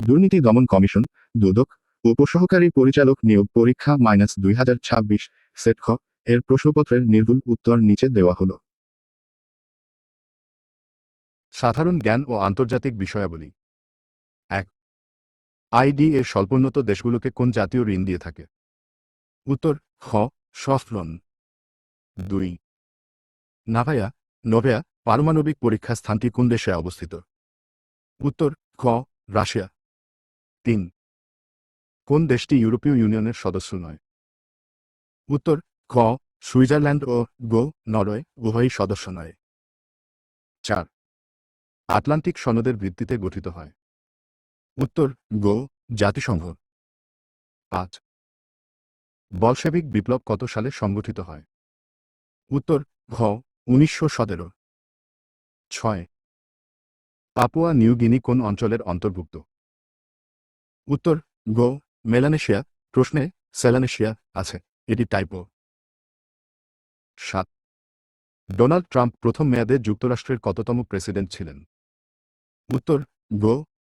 দুর্নীতি দমন কমিশন, দুদক, উপসহকারী পরিচালক নিয়োগ পরীক্ষা -2026 সেট খ এর প্রশ্নপত্রের নির্ভুল উত্তর নিচে দেওয়া হলো। সাধারণ জ্ঞান ও আন্তর্জাতিক বিষয়াবলী। 1. আইডিএ স্বল্পোন্নত দেশগুলোকে কোন জাতীয় ঋণ দিয়ে থাকে? উত্তর খ সফট লোন। 2. নোভেয়া পারমাণবিক পরীক্ষা স্থানটি কোন দেশে অবস্থিত? উত্তর খ রাশিয়া। 3. কোন দেশটি ইউরোপীয় ইউনিয়নের সদস্য নয়? উত্তর খ সুইজারল্যান্ড ও নরওয়ে উভয়ই সদস্য নয়। 4. আটলান্টিক সনদের ভিত্তিতে গঠিত হয়? উত্তর জাতিসংঘ। 5. বলশেভিক বিপ্লব কত সালে সংগঠিত হয়? উত্তর ঘ 1917। 6. পাপুয়া নিউ গিনি কোন অঞ্চলের অন্তর্ভুক্ত? উত্তর মেলানেশিয়া। প্রশ্নে সেলানেশিয়া আছে, এটি টাইপো। 7. ডোনাল্ড ট্রাম্প প্রথম মেয়াদে যুক্তরাষ্ট্রের কততম প্রেসিডেন্ট ছিলেন? উত্তর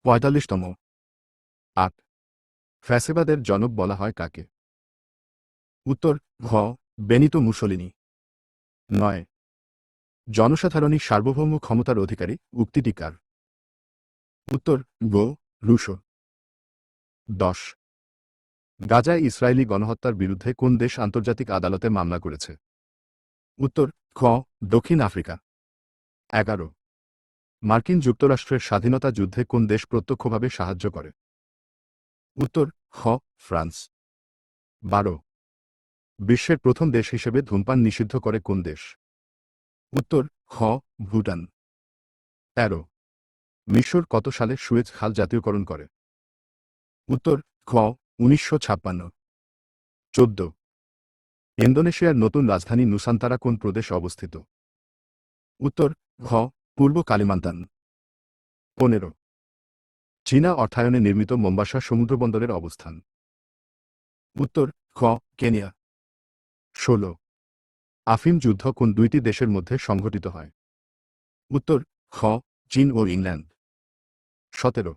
45তম। 8. ফ্যাসিবাদের জনক বলা হয় কাকে? উত্তর ঘ বেনিতো মুসোলিনি। 9. জনসাধারণই সার্বভৌম ক্ষমতার অধিকারী উক্তিটি কার? উত্তর রুশো। 10. গাজায় ইসরায়েলি গণহত্যার বিরুদ্ধে কোন দেশ আন্তর্জাতিক আদালতে মামলা করেছে? উত্তর খ দক্ষিণ আফ্রিকা। 11. মার্কিন যুক্তরাষ্ট্রের স্বাধীনতা যুদ্ধে কোন দেশ প্রত্যক্ষভাবে সাহায্য করে? উত্তর খ ফ্রান্স। 12. বিশ্বের প্রথম দেশ হিসেবে ধূমপান নিষিদ্ধ করে কোন দেশ? উত্তর খ ভুটান। 13. মিশর কত সালে সুয়েজ খাল জাতীয়করণ করে? উত্তর খ 1956। 14. ইন্দোনেশিয়ার নতুন রাজধানী নুসান্তারা কোন প্রদেশে অবস্থিত? উত্তর ঘ পূর্ব কালিমান্তান। 15. চীনা অর্থায়নে নির্মিত মোম্বাসা সমুদ্রবন্দরের অবস্থান? উত্তর খ কেনিয়া। 16. আফিম যুদ্ধ কোন দুইটি দেশের মধ্যে সংঘটিত হয়? উত্তর খ চীন ও England. 17.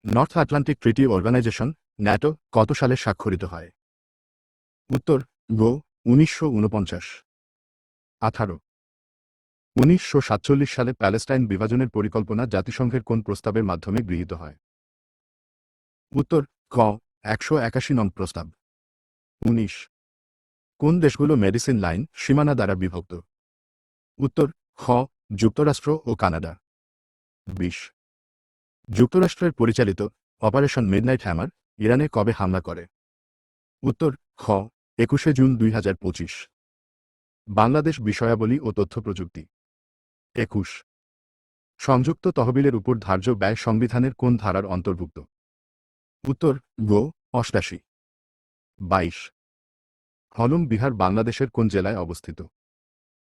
North Atlantic treaty organization NATO কত সালে স্বাক্ষরিত হয়? উত্তর 1949। 18. 1947 সালে প্যালেস্টাইন বিভাজনের পরিকল্পনা জাতিসংঘের কোন প্রস্তাবের মাধ্যমে গৃহীত হয়? উত্তর ক 181 নং প্রস্তাব। 19. কোন দেশগুলো মেডিসিন লাইন সীমানা দ্বারা বিভক্ত? উত্তর খ যুক্তরাষ্ট্র ও কানাডা। 20. যুক্তরাষ্ট্রের পরিচালিত অপারেশন মিডনাইট হ্যামার ইরানে কবে হামলা করে? উত্তর খ 21 জুন 2025। বাংলাদেশ বিষয়াবলী ও তথ্য প্রযুক্তি। 21. সংযুক্ত তহবিলের উপর ধার্য ব্যয় সংবিধানের কোন ধারার অন্তর্ভুক্ত? উত্তর 88। 22. হলম বিহার বাংলাদেশের কোন জেলায় অবস্থিত?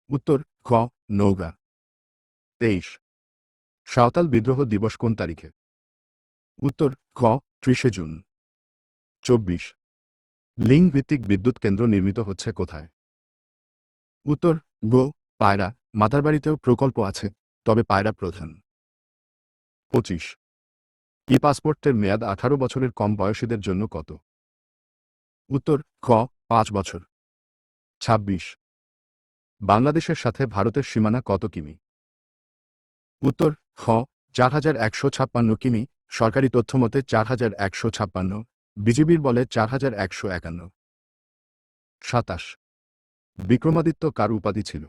উত্তর খ নওগাঁ। 23. সাঁওতাল বিদ্রোহ দিবস কোন তারিখে? উত্তর খ 30 জুন। 24. লিঙ্ক ভিত্তিক বিদ্যুৎ কেন্দ্র নির্মিত হচ্ছে কোথায়? উত্তর পায়রা। মাতারবাড়িতেও প্রকল্প আছে, তবে পায়রা প্রধান। 25. ই পাসপোর্টের মেয়াদ 18 বছরের কম বয়সীদের জন্য কত? উত্তর খ 5 বছর। 26. বাংলাদেশের সাথে ভারতের সীমানা কত কিমি? উত্তর খ 4156 কিমি, সরকারি তথ্যমতে 4156, বিজিবির বলে 4151। 27. বিক্রমাদিত্য কার উপাধি ছিল?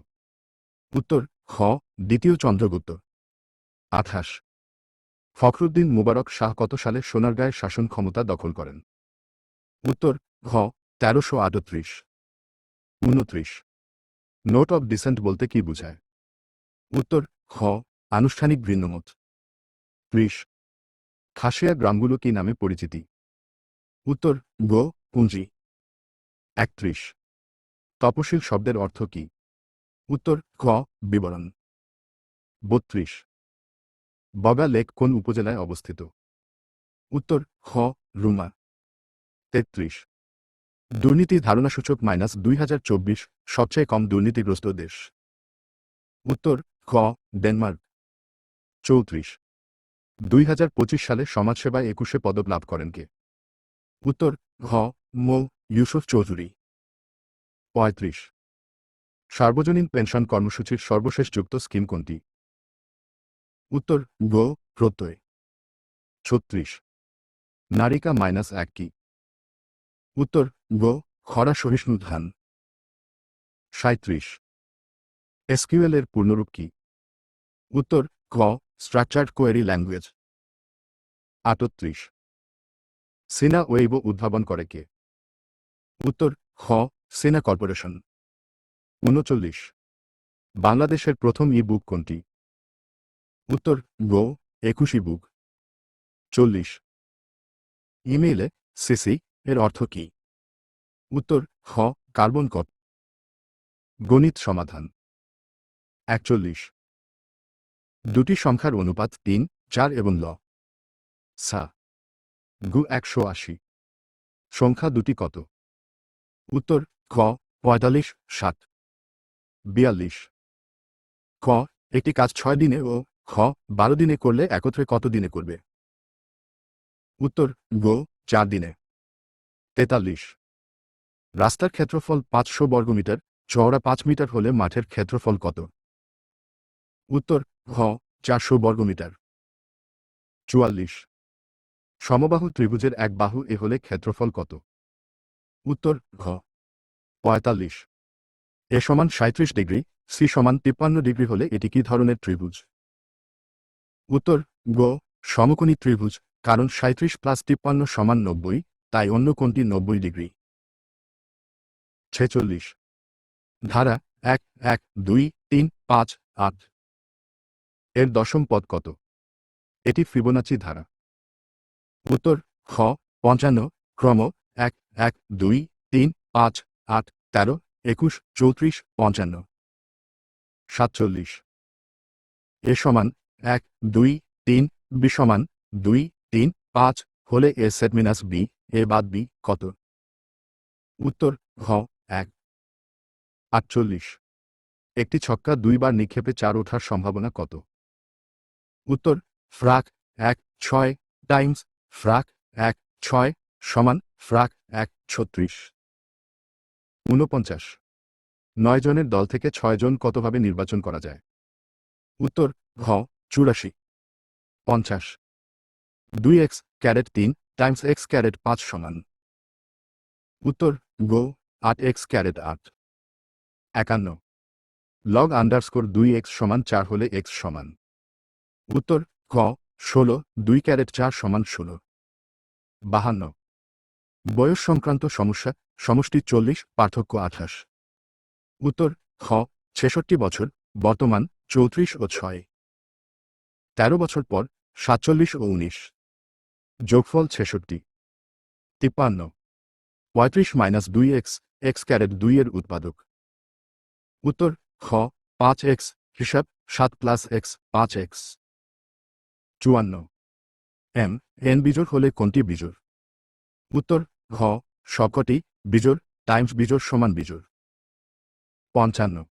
উত্তর খ দ্বিতীয় চন্দ্রগুপ্ত। 28. ফখরুদ্দিন মুবারক শাহ কত সালে সোনারগাঁয়ের শাসন ক্ষমতা দখল করেন? উত্তর ঘ 1338। 29. নোট অব ডিসেন্ট বলতে কি বোঝায়? উত্তর খ আনুষ্ঠানিক ভিন্নমত। 30. খাসিয়া গ্রামগুলো কি নামে পরিচিতি? উত্তর পুঞ্জি। 31. তপশিল শব্দের অর্থ কি? উত্তর খ বিবরণ। 32. বগা লেক কোন উপজেলায় অবস্থিত? উত্তর খ রুমা। 33. দুর্নীতি ধারণাসূচক -2024 সবচেয়ে কম দুর্নীতিগ্রস্ত দেশ? উত্তর খ ডেনমার্ক। 34. 2025 সালে সমাজসেবায় 21 পদক লাভ করেন কে? উত্তর ঘ মো ইউসুফ চৌধুরী। 35 সার্বজনীন পেনশন কর্মসূচির সর্বশেষ যুক্ত স্কিম কোনটি? উত্তর গ প্রত্যয়। 36 নারিকা -1 কি? উত্তর গ খরা সহিষ্ণু ধান। 37 এসকিউএল এর পূর্ণরূপ কি? উত্তর ক স্ট্রাকচার্ড কোয়েরি ল্যাঙ্গুয়েজ। 38 সিনা ওয়েইবো উদ্ভাবন করে কে? উত্তর খ সিনা কর্পোরেশন। 39 বাংলাদেশের প্রথম ই বুক কোনটি? উত্তর গ 21 বুক। 40 ইমেইলে সিসি এর অর্থ কি? উত্তর খ কার্বন কপ। গণিত সমাধান। 41 দুটি সংখ্যার অনুপাত 3, 4 এবং ল সা গু 180 সংখ্যা দুটি কত? উত্তর খ 45, 7। 42 ক একটি কাজ 6 দিনে ও খ 12 দিনে করলে একত্রে কত দিনে করবে? উত্তর গ 4 দিনে। 43 রাস্তার ক্ষেত্রফল 500 বর্গমিটার, চওড়া 5 মিটার হলে মাঠের ক্ষেত্রফল কত? উত্তর ঘ 400 বর্গমিটার। 44 সমবাহু ত্রিভুজের এক বাহু এ হলে ক্ষেত্রফল কত? উত্তর ঘ 45 এ সমান 37 ডিগ্রি, সি সমান 53 ডিগ্রি হলে এটি কি ধরনের ত্রিভুজ? উত্তর গ সমকোণী ত্রিভুজ, কারণ 37 + 53 সমান 90, তাই অন্য কোণটি 90 ডিগ্রি। 46 ধারা 1, 1, 2, 3, 5, 8 এর দশম পদ কত? এটি ফিবোনাচি ধারা। উত্তর খ 55, ক্রম 1, 1, 2, 3, 5, 8, 13, 21, 34, 55। 47 এ সমান 1, 2, 3, বি সমান 2, 3, 5 হলে এ সেট মাইনাস বি, এ বাদ বি কত? উত্তর ঘ 1। 48 একটি ছক্কা 2 বার নিক্ষেপে 4 ওঠার সম্ভাবনা কত? উত্তর ফ্রাক 1, 6 টাইমস ফ্রাক 1, 6 সমান ফ্রাক 1, 36। 49 9 জনের দল থেকে 6 জন কতভাবে নির্বাচন করা যায়? উত্তর ঘ 84। 50 2x carat 3 Times x carat 5 সমান? উত্তর গ 8x carat 8। 51 log underscore 2x সমান 4 হলে x সমান? উত্তর ক 16, 2 ক্যারেট 4 সমান 16। 52 বয়স সংক্রান্ত সমস্যা, সমষ্টি 40, পার্থক্য 28। উত্তর খ 66 বছর, বর্তমান 34 ও 6। 13 বছর পর 47 ও 19। যোগফল 66। 53 35 - 2x, x ক্যারেট 2 এর উৎপাদক? উত্তর খ 5x, হিসাব 7 + x 5x। 54 m n বিজোড় হলে কোনটি বিজোড়? উত্তর ঘ সবকটি বিজোড় টাইমস বিজোড় সমান বিজোড়। 55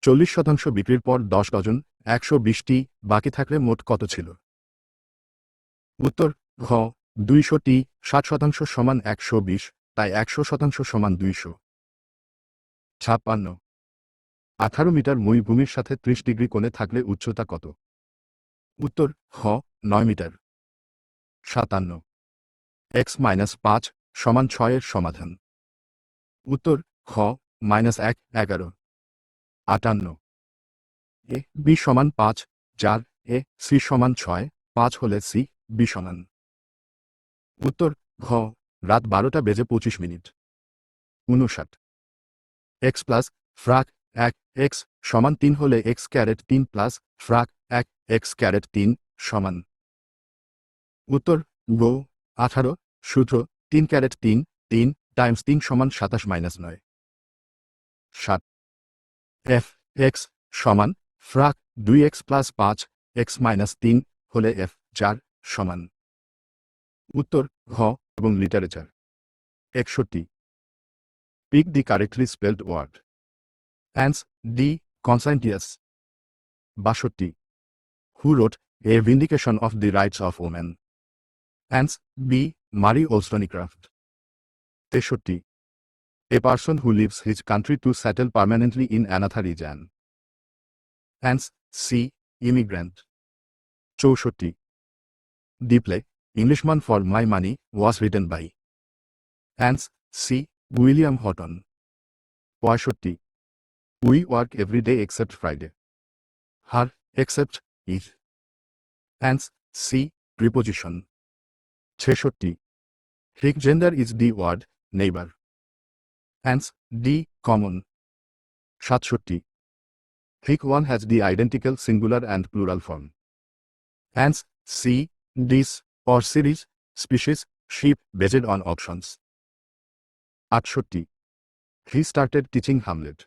40% বিক্রির পর 10 ডজন 120টি বাকি থাকলে মোট কত ছিল? উত্তর ঘ 200টি, 60% সমান 120, তাই 100% সমান 200। 56 18 মিটার মই ভূমির সাথে 30 ডিগ্রি কোণে থাকলে উচ্চতা কত? উত্তর খ 9 মিটার। 57 x - 5 সমান 6 এর সমাধান? উত্তর খ -1, 11। 58 এ বি সমান 5, 4 এ সি সমান 6, 5 হলে সি বি সমান? উত্তর ঘ রাত 12:25। 59 x প্লাস ফ্রাক 1 x সমান 3 হলে x caret 3 plus frac 1 x caret 3 সমান? উত্তর গ 18 সূত্র 3 ক্যারেট 3 3 টাইমস 3 সমান 27 - 9। 7 f x সমান ফ্রাক 2x প্লাস 5 x মাইনাস 3 হলে f 4 সমান? উত্তর ঘ এবং literature. 61 pick the correctly spelled word. Ans D conscientious. 62 who wrote a vindication of the rights of women. Ans B Mary Wollstonecraft. 63 a person who lives his country to settle permanently in another region. Ans C immigrant. 64 the play Englishman for my money was written by. Ans C William Haughton. 65 we work every day except Friday. Here except is. Ans C preposition. 66 which gender is the word neighbour. Ans D common. 67 which one has the identical singular and plural form. Ans C deer or series species sheep based on options. 68 he started teaching Hamlet.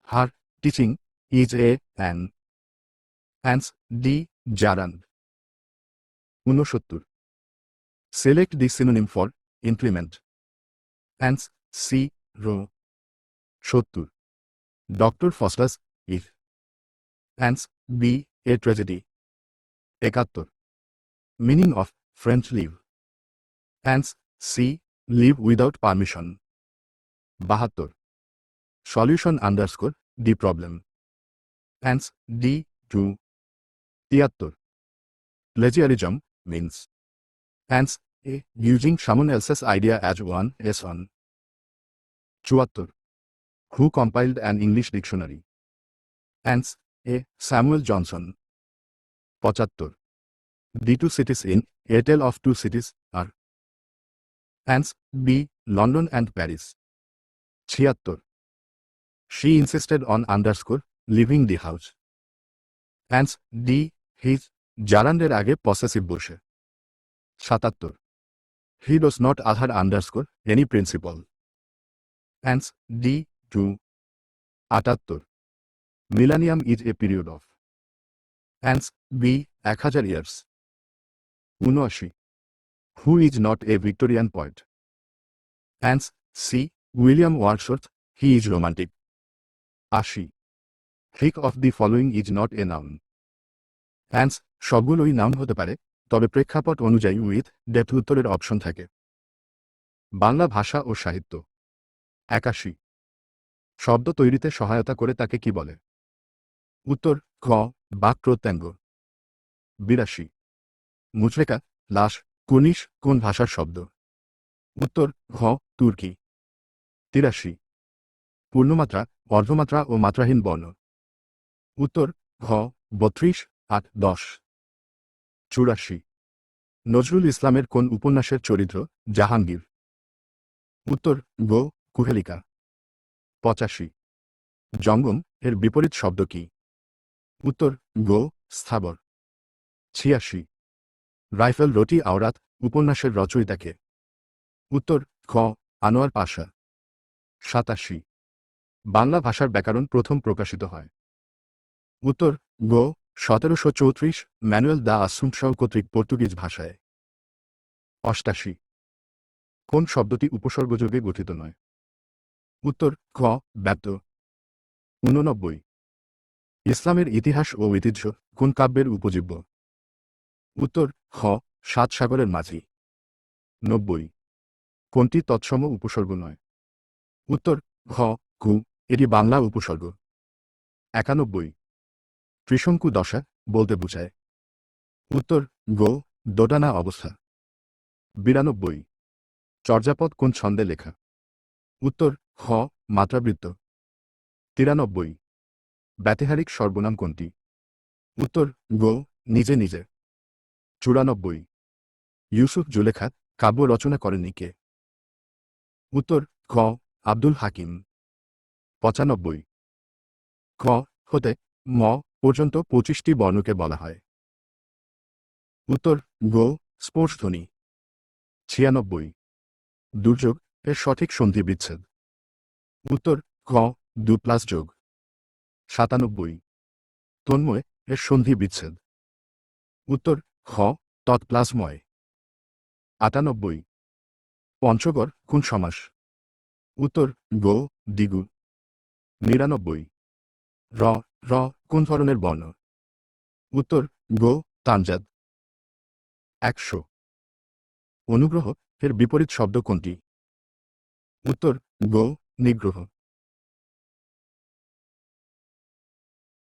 Here teaching is a an. Ans D gerund. 69 select the synonym for implement. Ans C row. 70 doctor Faustus is. Ans B a tragedy. 71 meaning of French leave. Ans C leave without permission. 72 solution underscore the problem. Ans D to. 73 plagiarism means. Ans A using someone else's idea as one's own. 74 who compiled an English dictionary. Ans A Samuel Johnson. 75 the two cities in a tale of two cities are. Ans B London and Paris. 76 she insisted on underscore leaving the house. Ans D his জারান্ডের আগে possessive বসে। 77 he does not adhere underscore any principle. Ans D to. 78 millennium is a period of. Ans B 1000 years. 79 who is not a Victorian poet. Ans C William Wordsworth he is romantic. 80 which of the following is not a noun. Ans সবগুলোই noun হতে পারে, তবে প্রেক্ষাপট অনুযায়ী with depth উত্তরের option থাকে। বাংলা ভাষা ও সাহিত্য। 81 শব্দ তৈরিতে সহায়তা করে তাকে কি বলে? উত্তর খ বাক প্রত্যঙ্গ। 82 মুচলেকা লাশ কুনিশ কোন ভাষার শব্দ? উত্তর ঘ তুর্কি। 83 পূর্ণমাত্রা অর্ধমাত্রা ও মাত্রাহীন বর্ণ। উত্তর ঘ 32, 8, 10। 84 নজরুল ইসলামের কোন উপন্যাসের চরিত্র জাহাঙ্গীর? উত্তর গো কুহেলিকা। 85 জঙ্গম এর বিপরীত শব্দ কি? উত্তর গো স্থাবর। 86 রাইফেল রটি আওরাত উপন্যাসের রচয়িতাকে? উত্তর খ আনোয়ার পাশা। 87 বাংলা ভাষার ব্যাকরণ প্রথম প্রকাশিত হয়? উত্তর গো 1734 ম্যানুয়েল দা আসুমশাও কর্তৃক পর্তুগিজ ভাষায়। 88 কোন শব্দটি উপসর্গযোগে গঠিত নয়? উত্তর খ ব্যপ্ত। 89 ইসলামের ইতিহাস ও ঐতিহ্য কোন কাব্যের উপজীব্য? উত্তর খ সাত সাগরের মাঝি। 90 কোনটি তৎসম উপসর্গ নয়? উত্তর ঘ কু এটি বাংলা উপসর্গ। 91 ত্রিশঙ্কু দশা বলতে বোঝায়? উত্তর গো দোটানা অবস্থা। 92 চর্যাপদ কোন ছন্দে লেখা? উত্তর খ মাত্রাবৃত্ত। 93 ব্যতিহারিক সর্বনাম কোনটি? উত্তর গো নিজে নিজে। 94 ইউসুফ জুলেখা কাব্য রচনা করেননি কে? উত্তর খ আব্দুল হাকিম। 95 খ হতে ম পর্যন্ত 25টি বর্ণকে বলা হয়? উত্তর গো স্পোর্টস ধ্বনি। 96 দুর্যোগ এর সঠিক সন্ধি বিচ্ছেদ? উত্তর খ দু প্লাস যোগ। 97 তন্ময় এর সন্ধি বিচ্ছেদ? উত্তর খ তৎ প্লাস ময়। 98 পঞ্চগড় কোন সমাস? উত্তর গো দ্বিগু। 99 র র কোন ধরনের বর্ণ? উত্তর গো তামজাদ। 100। অনুগ্রহ এর বিপরীত শব্দ কোনটি? উত্তর গ, নিগ্রহ।